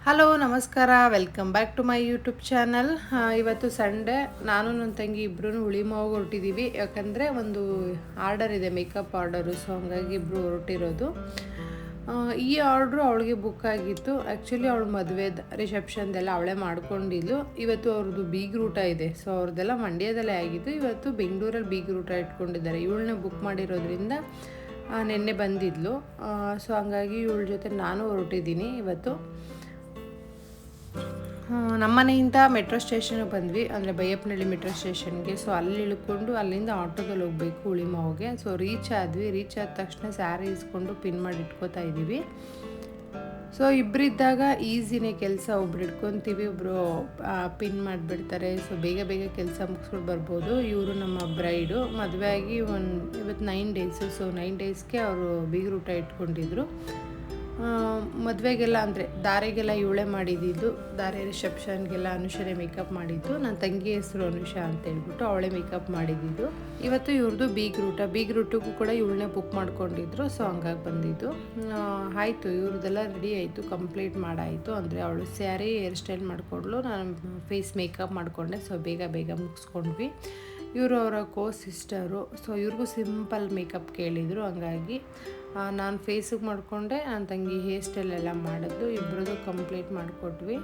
Hello ನಮಸ್ಕಾರ, welcome back to my YouTube channel. ಇವತ್ತು Sunday, ನಾನು ನನ್ನ ತಂಗಿ ಇಬ್ಬರೂ ಹುಳಿಮಾವು ಹೊರಟಿದ್ದೀವಿ. ಯಾಕಂದರೆ ಒಂದು ಆರ್ಡರ್ ಇದೆ, ಮೇಕಪ್ ಆರ್ಡರು. ಸೊ ಹಂಗಾಗಿ ಇಬ್ಬರು ಹೊರಟಿರೋದು. ಈ ಆರ್ಡ್ರು ಅವಳಿಗೆ ಬುಕ್ ಆಗಿತ್ತು. ಆ್ಯಕ್ಚುಲಿ ಅವಳು ಮದುವೆ ರಿಸೆಪ್ಷನ್ದೆಲ್ಲ ಅವಳೇ ಮಾಡ್ಕೊಂಡಿದ್ದು. ಇವತ್ತು ಅವ್ರದ್ದು ಬೀಗ್ರೂಟ ಇದೆ. ಸೊ ಅವ್ರದ್ದೆಲ್ಲ ಮಂಡ್ಯದಲ್ಲೇ ಆಗಿತ್ತು. ಇವತ್ತು ಬೆಂಗಳೂರಲ್ಲಿ ಬೀಗ್ರೂಟ ಇಟ್ಕೊಂಡಿದ್ದಾರೆ. ಇವಳನ್ನೇ ಬುಕ್ ಮಾಡಿರೋದ್ರಿಂದ ನಿನ್ನೆ ಬಂದಿದ್ಲು. ಸೊ ಹಂಗಾಗಿ ಇವಳ ಜೊತೆ ನಾನು ಹೊರಟಿದ್ದೀನಿ ಇವತ್ತು. ನಮ್ಮ ಮನೆಯಿಂದ ಮೆಟ್ರೋ ಸ್ಟೇಷನ್ಗೆ ಬಂದ್ವಿ, ಅಂದರೆ ಬೈಯಪ್ಪನಹಳ್ಳಿ ಮೆಟ್ರೋ ಸ್ಟೇಷನ್ಗೆ. ಸೊ ಅಲ್ಲಿ ಇಳ್ಕೊಂಡು ಅಲ್ಲಿಂದ ಆಟೋದಲ್ಲಿ ಹೋಗ್ಬೇಕು ಹುಳಿಮಾವಿಗೆ. ಸೊ ರೀಚ್ ಆದ ತಕ್ಷಣ ಸ್ಯಾರಿ ಇಸ್ಕೊಂಡು ಪಿನ್ ಮಾಡಿ ಇಟ್ಕೋತಾ ಇದ್ದೀವಿ. ಸೊ ಇಬ್ಬರಿದ್ದಾಗ ಈಸಿನೇ ಕೆಲಸ. ಒಬ್ರು ಇಟ್ಕೊತೀವಿ, ಒಬ್ಬರು ಪಿನ್ ಮಾಡಿಬಿಡ್ತಾರೆ. ಸೊ ಬೇಗ ಬೇಗ ಕೆಲಸ ಮುಗಿಸ್ಕೊಂಡು ಬರ್ಬೋದು. ಇವರು ನಮ್ಮ ಬ್ರೈಡು, ಮದುವೆ ಆಗಿ ಇವತ್ತು 9 ಡೇಸು. ಸೊ 9 ಡೇಸ್ಗೆ ಅವರು ಬೀಗ್ರೂಟ ಇಟ್ಕೊಂಡಿದ್ರು. ಮದುವೆಗೆಲ್ಲ ಅಂದರೆ ದಾರೆಗೆಲ್ಲ ಇವಳೇ ಮಾಡಿದ್ದು. ದಾರೆ ರಿಸೆಪ್ಷನ್ಗೆಲ್ಲ ಅನುಷರೇ ಮೇಕಪ್ ಮಾಡಿದ್ದು. ನನ್ನ ತಂಗಿ ಹೆಸರು ಅನುಷಾ ಅಂತ ಹೇಳ್ಬಿಟ್ಟು ಅವಳೇ ಮೇಕಪ್ ಮಾಡಿದ್ದು. ಇವತ್ತು ಇವ್ರದ್ದು ಬೀಗ್ರೂಟಿಗೂ ಕೂಡ ಇವಳನ್ನೇ ಬುಕ್ ಮಾಡ್ಕೊಂಡಿದ್ರು. ಸೊ ಹಂಗಾಗಿ ಬಂದಿದ್ದು. ಆಯಿತು, ಇವ್ರದ್ದೆಲ್ಲ ರೆಡಿ ಆಯಿತು, ಕಂಪ್ಲೀಟ್ ಮಾಡಾಯಿತು. ಅಂದರೆ ಅವಳು ಸ್ಯಾರಿ ಹೇರ್ ಸ್ಟೈಲ್ ಮಾಡಿಕೊಡ್ಲು, ನಾನು ಫೇಸ್ ಮೇಕಪ್ ಮಾಡಿಕೊಂಡೆ. ಸೊ ಬೇಗ ಬೇಗ ಮುಗಿಸ್ಕೊಂಡ್ವಿ. ಇವರು ಅವರ ಸಿಸ್ಟರು. ಸೊ ಇವ್ರಿಗೂ ಸಿಂಪಲ್ ಮೇಕಪ್ ಕೇಳಿದರು. ಹಂಗಾಗಿ ನಾನು ಫೇಸಿಗೆ ಮಾಡಿಕೊಂಡೆ, ನನ್ನ ತಂಗಿ ಹೇರ್ ಸ್ಟೈಲ್ ಎಲ್ಲ ಮಾಡಿದ್ಲು. ಇಬ್ಬರದು ಕಂಪ್ಲೀಟ್ ಮಾಡಿಕೊಟ್ವಿ.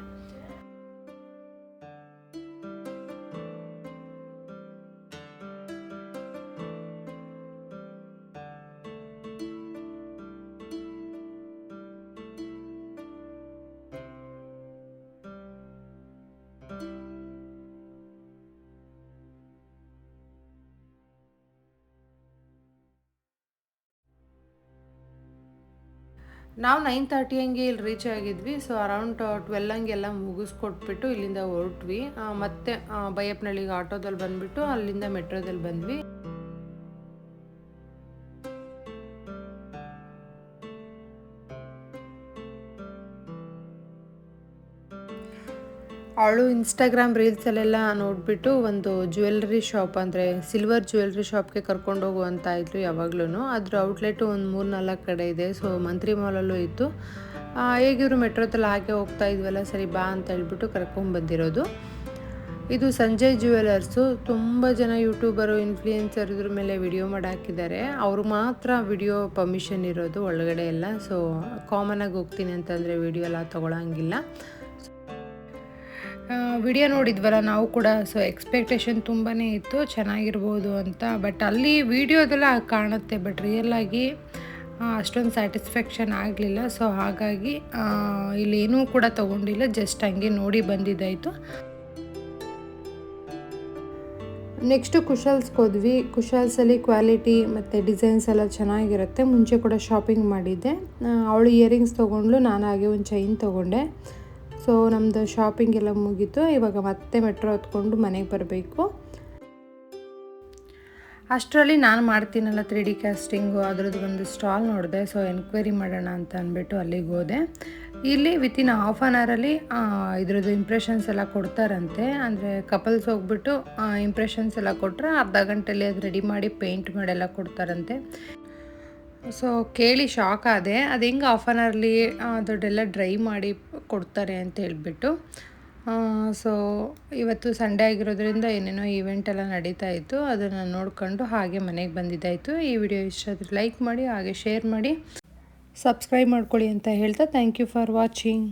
ನಾವು 9:30 ಹಂಗೆ ಇಲ್ಲಿ ರೀಚ್ ಆಗಿದ್ವಿ. ಸೊ ಅರೌಂಡ್ 12 ಹಂಗೆಲ್ಲ ಮುಗಿಸ್ಕೊಟ್ಬಿಟ್ಟು ಇಲ್ಲಿಂದ ಹೊರಟ್ವಿ. ಮತ್ತೆ ಬೈಯಪ್ಪನಹಳ್ಳಿಗೆ ಆಟೋದಲ್ಲಿ ಬಂದುಬಿಟ್ಟು ಅಲ್ಲಿಂದ ಮೆಟ್ರೋದಲ್ಲಿ ಬಂದ್ವಿ. ಅವಳು ಇನ್ಸ್ಟಾಗ್ರಾಮ್ ರೀಲ್ಸಲ್ಲೆಲ್ಲ ನೋಡಿಬಿಟ್ಟು ಒಂದು ಜ್ಯುವೆಲ್ರಿ ಶಾಪ್, ಅಂದರೆ ಸಿಲ್ವರ್ ಜ್ಯುವೆಲ್ರಿ ಶಾಪ್ಗೆ ಕರ್ಕೊಂಡು ಹೋಗುವಂತ ಇದ್ಲು ಯಾವಾಗ್ಲೂ. ಅದ್ರ ಔಟ್ಲೆಟು ಒಂದು 3-4 ಕಡೆ ಇದೆ. ಸೊ ಮಂತ್ರಿ ಮಾಲಲ್ಲೂ ಇತ್ತು. ಹೇಗಿದ್ರು ಮೆಟ್ರೋದಲ್ಲಿ ಹಾಗೆ ಹೋಗ್ತಾ ಇದ್ವಲ್ಲ, ಸರಿ ಬಾ ಅಂತ ಹೇಳ್ಬಿಟ್ಟು ಕರ್ಕೊಂಡ್ಬಂದಿರೋದು. ಇದು ಸಂಜಯ್ ಜ್ಯುವೆಲರ್ಸು. ತುಂಬ ಜನ ಯೂಟ್ಯೂಬರು, ಇನ್ಫ್ಲೂಯೆನ್ಸರ್ ಇದ್ರ ಮೇಲೆ ವಿಡಿಯೋ ಮಾಡಿ ಹಾಕಿದ್ದಾರೆ. ಅವರು ಮಾತ್ರ ವಿಡಿಯೋ ಪರ್ಮಿಷನ್ ಇರೋದು ಒಳಗಡೆ ಎಲ್ಲ. ಸೊ ಕಾಮನಾಗಿ ಹೋಗ್ತೀನಿ ಅಂತಂದರೆ ವಿಡಿಯೋ ಎಲ್ಲ ತೊಗೊಳಂಗಿಲ್ಲ. ವಿಡಿಯೋ ನೋಡಿದ್ವಲ್ಲ ನಾವು ಕೂಡ. ಸೊ ಎಕ್ಸ್ಪೆಕ್ಟೇಷನ್ ತುಂಬಾ ಇತ್ತು, ಚೆನ್ನಾಗಿರ್ಬೋದು ಅಂತ. ಬಟ್ ಅಲ್ಲಿ ವಿಡಿಯೋದೆಲ್ಲ ಕಾಣುತ್ತೆ, ಬಟ್ ರಿಯಲಾಗಿ ಅಷ್ಟೊಂದು ಸ್ಯಾಟಿಸ್ಫ್ಯಾಕ್ಷನ್ ಆಗಲಿಲ್ಲ. ಸೊ ಹಾಗಾಗಿ ಇಲ್ಲಿ ಏನೂ ಕೂಡ ತೊಗೊಂಡಿಲ್ಲ, ಜಸ್ಟ್ ಹಂಗೆ ನೋಡಿ ಬಂದಿದ್ದಾಯಿತು. ನೆಕ್ಸ್ಟು ಕುಶಲ್ಸ್ಗೆ ಹೋದ್ವಿ. ಕುಶಲ್ಸಲ್ಲಿ ಕ್ವಾಲಿಟಿ ಮತ್ತು ಡಿಸೈನ್ಸ್ ಎಲ್ಲ ಚೆನ್ನಾಗಿರುತ್ತೆ. ಮುಂಚೆ ಕೂಡ ಶಾಪಿಂಗ್ ಮಾಡಿದ್ದೆ. ಅವಳು ಇಯರಿಂಗ್ಸ್ ತೊಗೊಂಡ್ಲು, ನಾನು ಹಾಗೆ ಒಂದು ಚೈನ್ ತೊಗೊಂಡೆ. ಸೊ ನಮ್ಮದು ಶಾಪಿಂಗ್ ಎಲ್ಲ ಮುಗೀತು. ಇವಾಗ ಮತ್ತೆ ಮೆಟ್ರೋ ಹತ್ಕೊಂಡು ಮನೆಗೆ ಬರಬೇಕು. ಅಷ್ಟರಲ್ಲಿ ನಾನು ಮಾಡ್ತೀನಲ್ಲ 3D ಕ್ಯಾಸ್ಟಿಂಗು, ಅದರದ್ದು ಒಂದು ಸ್ಟಾಲ್ ನೋಡಿದೆ. ಸೊ ಎನ್ಕ್ವೈರಿ ಮಾಡೋಣ ಅಂತ ಅಂದ್ಬಿಟ್ಟು ಅಲ್ಲಿಗೆ ಹೋದೆ. ಇಲ್ಲಿ ವಿತಿನ್ ಹಾಫ್ ಆನ್ ಅವರಲ್ಲಿ ಇದ್ರದ್ದು ಇಂಪ್ರೆಷನ್ಸ್ ಎಲ್ಲ ಕೊಡ್ತಾರಂತೆ. ಅಂದರೆ ಕಪಲ್ಸ್ ಹೋಗ್ಬಿಟ್ಟು ಇಂಪ್ರೆಷನ್ಸ್ ಎಲ್ಲ ಕೊಟ್ಟರೆ ಅರ್ಧ ಗಂಟೆಯಲ್ಲಿ ಅದು ರೆಡಿ ಮಾಡಿ ಪೇಂಟ್ ಮಾಡೆಲ್ಲ ಕೊಡ್ತಾರಂತೆ. ಸೊ ಕೇಳಿ ಶಾಕ್ ಆದೆ, ಅದು ಹೆಂಗೆ ಹಾಫ್ ಆನ್ ಅವರ್ಲಿ ದೊಡ್ಡೆಲ್ಲ ಡ್ರೈ ಮಾಡಿ ಕೊಡ್ತಾರೆ ಅಂತ ಹೇಳ್ಬಿಟ್ಟು. ಸೊ ಇವತ್ತು ಸಂಡೇ ಆಗಿರೋದ್ರಿಂದ ಏನೇನೋ ಈವೆಂಟ್ ಎಲ್ಲ ನಡೀತಾ ಇತ್ತು, ಅದನ್ನು ನೋಡ್ಕೊಂಡು ಹಾಗೆ ಮನೆಗೆ ಬಂದಿದ್ದಾಯಿತು. ಈ ವಿಡಿಯೋ ಇಷ್ಟ ಆದರೆ ಲೈಕ್ ಮಾಡಿ, ಹಾಗೆ ಶೇರ್ ಮಾಡಿ, ಸಬ್ಸ್ಕ್ರೈಬ್ ಮಾಡ್ಕೊಳ್ಳಿ ಅಂತ ಹೇಳ್ತಾ ಥ್ಯಾಂಕ್ ಯು ಫಾರ್ ವಾಚಿಂಗ್.